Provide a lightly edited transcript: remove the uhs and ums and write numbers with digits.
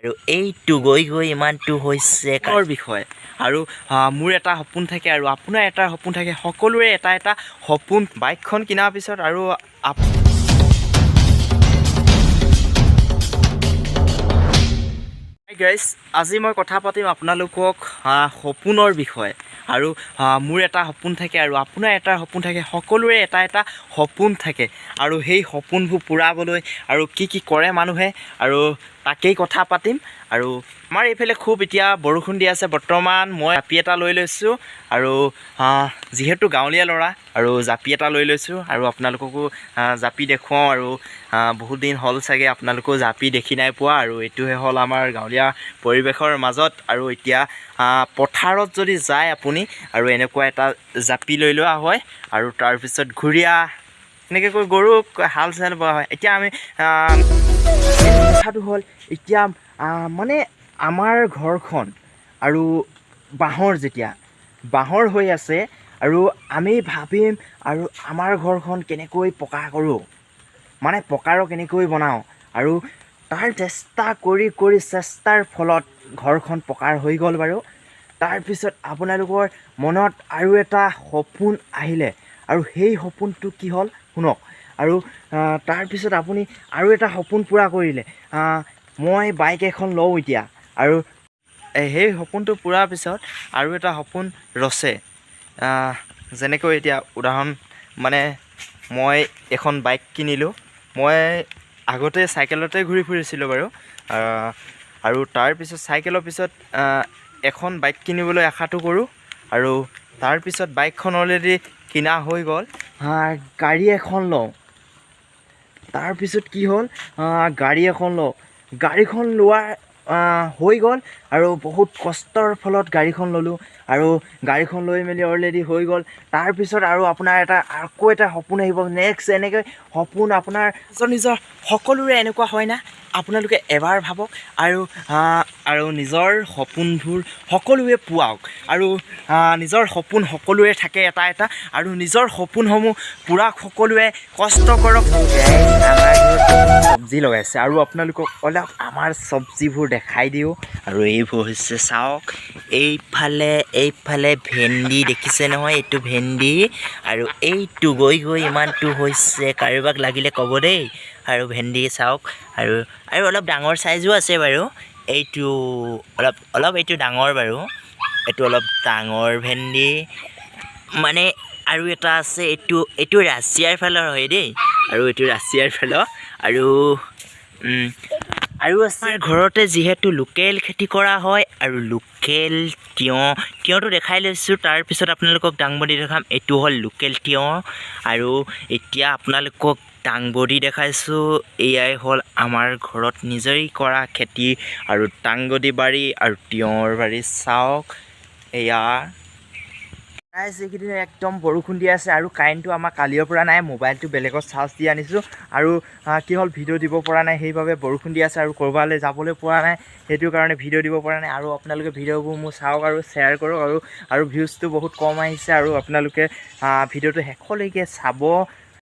আৰু এইটো গৈ গৈ ইমানটো হৈছে কাৰ বিষয় আৰু মোৰ এটা সপোন থাকে আৰু আপোনাৰ এটা সপোন থাকে সকলোৰে এটা সপোন বাইকখন কিনাৰ পিছত আৰু গাইজ আজি মই কথা পাতিম আপোনালোকক সপোনৰ বিষয়ে আৰু মোৰ এটা সপোন থাকে আৰু আপোনাৰ এটা সপোন থাকে সকলোৰে এটা সপোন থাকে আৰু সেই সপোনবোৰ পূৰাবলৈ আৰু কি কৰে মানুহে আৰু তাকেই কথা পাতিম আৰু আমাৰ এইফালে খুব এতিয়া বৰষুণ দি আছে বৰ্তমান মই জাপি এটা লৈ লৈছোঁ আৰু যিহেতু গাঁৱলীয়া ল'ৰা আৰু জাপি এটা লৈ লৈছোঁ আৰু আপোনালোককো জাপি দেখুৱাওঁ আৰু বহুত দিন হ'ল চাগে আপোনালোকেও জাপি দেখি নাই পোৱা আৰু এইটোহে হ'ল আমাৰ গাঁৱলীয়া পৰিৱেশৰ মাজত আৰু এতিয়া পথাৰত যদি যায় আপুনি আৰু এনেকুৱা এটা জাপি লৈ লোৱা হয় আৰু তাৰপিছত ঘূৰিয়া এনেকৈ কৈ গৰুক হাল চাল বোৱা হয়। এতিয়া আমি কথাটো হ'ল এতিয়া মানে আমাৰ ঘৰখন আৰু বাঁহৰ হৈ আছে আৰু আমি ভাবিম আৰু আমাৰ ঘৰখন কেনেকৈ পকা কৰোঁ মানে পকাৰ কেনেকৈ বনাওঁ আৰু তাৰ চেষ্টা কৰি চেষ্টাৰ ফলত ঘৰখন পকাৰ হৈ গ'ল বাৰু। তাৰপিছত আপোনালোকৰ মনত আৰু এটা সপোন আহিলে আৰু সেই সপোনটো কি হ'ল শুনক আৰু তাৰপিছত আপুনি আৰু এটা সপোন পূৰা কৰিলে মই বাইক এখন লওঁ এতিয়া আৰু সেই সপোনটো পূৰাৰ পিছত আৰু এটা সপোন ৰচে যেনেকৈ এতিয়া উদাহৰণ মানে মই এখন বাইক কিনিলোঁ। মই আগতে চাইকেলতে ঘূৰি ফুৰিছিলোঁ বাৰু আৰু তাৰপিছত চাইকেলৰ পিছত এখন বাইক কিনিবলৈ আশাটো কৰোঁ আৰু তাৰপিছত বাইকখন অলৰেডি কিনা হৈ গ'ল গাড়ী এখন লওঁ। তাৰপিছত কি হ'ল গাড়ী এখন লওঁ গাড়ীখন লোৱাৰ হৈ গ'ল আৰু বহুত কষ্টৰ ফলত গাড়ীখন ল'লোঁ আৰু গাড়ীখন লৈ মেলি অলৰেডি হৈ গ'ল। তাৰপিছত আৰু আপোনাৰ আকৌ এটা সপোন আহিব নেক্সট এনেকৈ সপোন আপোনাৰ নিজৰ সকলোৰে এনেকুৱা হয় না আপোনালোকে এবাৰ ভাবক আৰু নিজৰ সপোনবোৰ সকলোৱে পোৱাওক আৰু নিজৰ সপোন সকলোৰে থাকে এটা আৰু নিজৰ সপোনসমূহ পূৰা সকলোৱে কষ্ট কৰক। আমাৰ ঘৰত চব্জি লগাইছে আৰু আপোনালোকক অলপ আমাৰ চব্জিবোৰ দেখাই দিওঁ আৰু এইবোৰ হৈছে চাওক এইফালে ভেন্দি দেখিছে নহয় এইটো ভেন্দি আৰু এইটো গৈ ইমানটো হৈছে কাৰোবাক লাগিলে ক'ব দেই আৰু ভেন্দি চাওক আৰু অলপ ডাঙৰ চাইজো আছে বাৰু এইটো অলপ এইটো ডাঙৰ বাৰু এইটো অলপ ডাঙৰ ভেন্দি মানে আৰু এটা আছে এইটো ৰাছিয়াৰ ফালৰ হয় দেই আৰু এইটো ৰাছিয়াৰ ফালৰ আৰু আছে ঘৰতে যিহেতু লোকেল খেতি কৰা হয় আৰু লোকেল তিয়ঁটো দেখাই লৈছোঁ। তাৰপিছত আপোনালোকক দাংবডি দেখাম এইটো হ'ল লোকেল তিয়ঁহ আৰু এতিয়া আপোনালোকক দাংবডি দেখাইছোঁ। এয়াই হ'ল আমাৰ ঘৰত নিজেই কৰা খেতি আৰু দাংবডি বাৰী আৰু তিয়ঁহৰ বাৰী চাওক এয়া এইকেইদিন একদম বৰষুণ দি আছে আৰু কাৰেণ্টটো আমাৰ কালিৰ পৰা নাই। মোবাইলটো বেলেগত চাৰ্জ দি আনিছোঁ আৰু কি হ'ল ভিডিঅ' দিব পৰা নাই সেইবাবে বৰষুণ দি আছে আৰু ক'ৰবালৈ যাবলৈ পৰা নাই সেইটো কাৰণে ভিডিঅ' দিব পৰা নাই আৰু আপোনালোকে ভিডিঅ'বোৰ মোৰ চাওক আৰু শ্বেয়াৰ কৰক আৰু ভিউজটো বহুত কম আহিছে আৰু আপোনালোকে ভিডিঅ'টো শেষলৈকে চাব